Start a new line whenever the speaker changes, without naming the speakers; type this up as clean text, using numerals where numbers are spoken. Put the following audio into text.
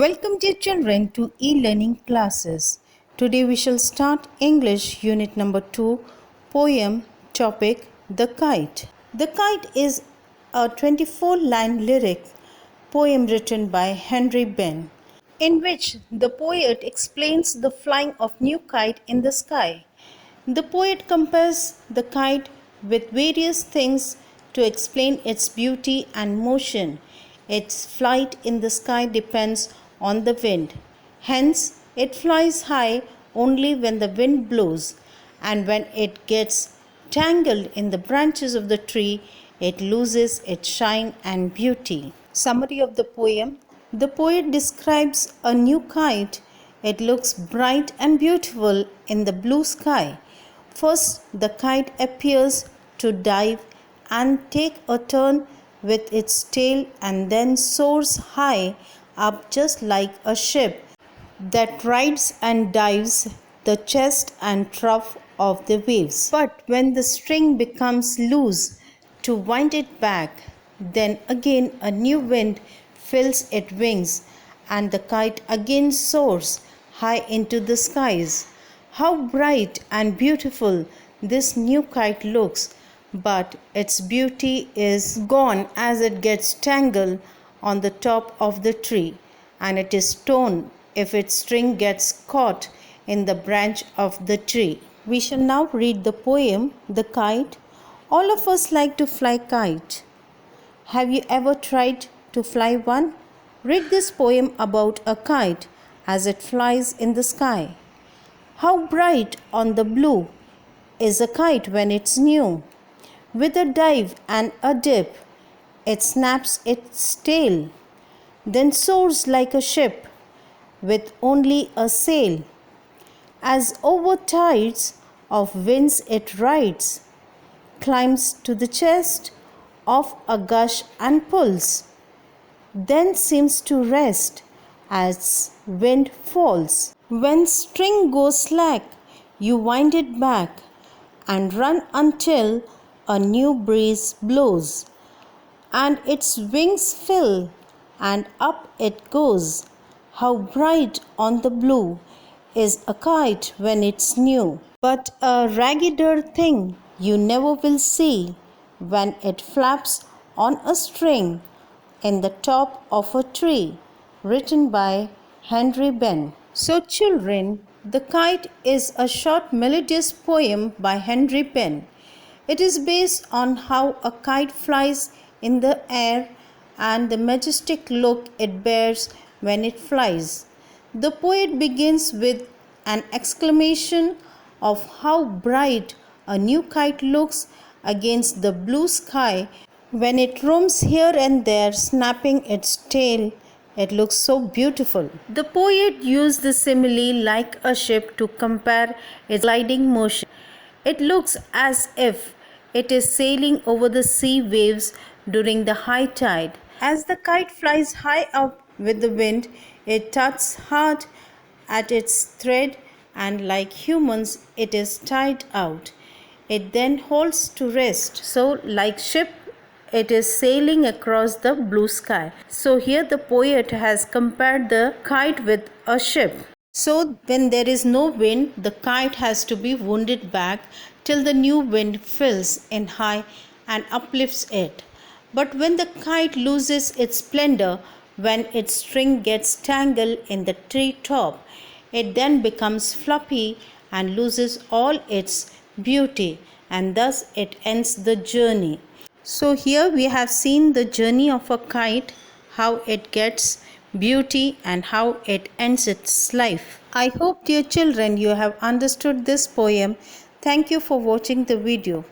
Welcome dear children to e-learning classes. Today we shall start English unit number 2, poem topic The Kite. The Kite is a 24-line lyric poem written by Henry Benn, in which the poet explains the flying of new kite in the sky. The poet compares the kite with various things to explain its beauty and motion. Its flight in the sky depends on the wind. Hence, it flies high only when the wind blows, and when it gets tangled in the branches of the tree, it loses its shine and beauty. Summary of the poem. The poet describes a new kite. It looks bright and beautiful in the blue sky. First, the kite appears to dive and take a turn with its tail and then soars high up just like a ship that rides and dives the chest and trough of the waves. But when the string becomes loose to wind it back, then again a new wind fills its wings and the kite again soars high into the skies. How bright and beautiful this new kite looks, but its beauty is gone as it gets tangled on the top of the tree, and it is torn if its string gets caught in the branch of the tree. We shall now read the poem, The Kite. All of us like to fly kite. Have you ever tried to fly one? Read this poem about a kite as it flies in the sky. How bright on the blue is a kite when it's new. With a dive and a dip, it snaps its tail, then soars like a ship with only a sail. As over tides of winds it rides, climbs to the chest of a gush and pulls, then seems to rest as wind falls. When string goes slack, you wind it back and run until a new breeze blows, and its wings fill and up it goes. How bright on the blue is a kite when it's new, but a raggeder thing you never will see when it flaps on a string in the top of a tree. Written by Henry Benn. So children, The Kite is a short melodious poem by Henry Benn. It is based on how a kite flies in the air and the majestic look it bears when it flies. The poet begins with an exclamation of how bright a new kite looks against the blue sky when it roams here and there snapping its tail. It looks so beautiful. The poet used the simile like a ship to compare its gliding motion. It looks as if it is sailing over the sea waves during the high tide. As the kite flies high up with the wind, it tugs hard at its thread, and like humans, it is tired out. It then halts to rest. So, like ship, it is sailing across the blue sky. So here the poet has compared the kite with a ship. So when there is no wind, the kite has to be wounded back till the new wind fills in high and uplifts it. But when the kite loses its splendor, when its string gets tangled in the tree top, it then becomes floppy and loses all its beauty, and thus it ends the journey. So here we have seen the journey of a kite, how it gets beauty and how it ends its life. I hope dear children you have understood this poem. Thank you for watching the video.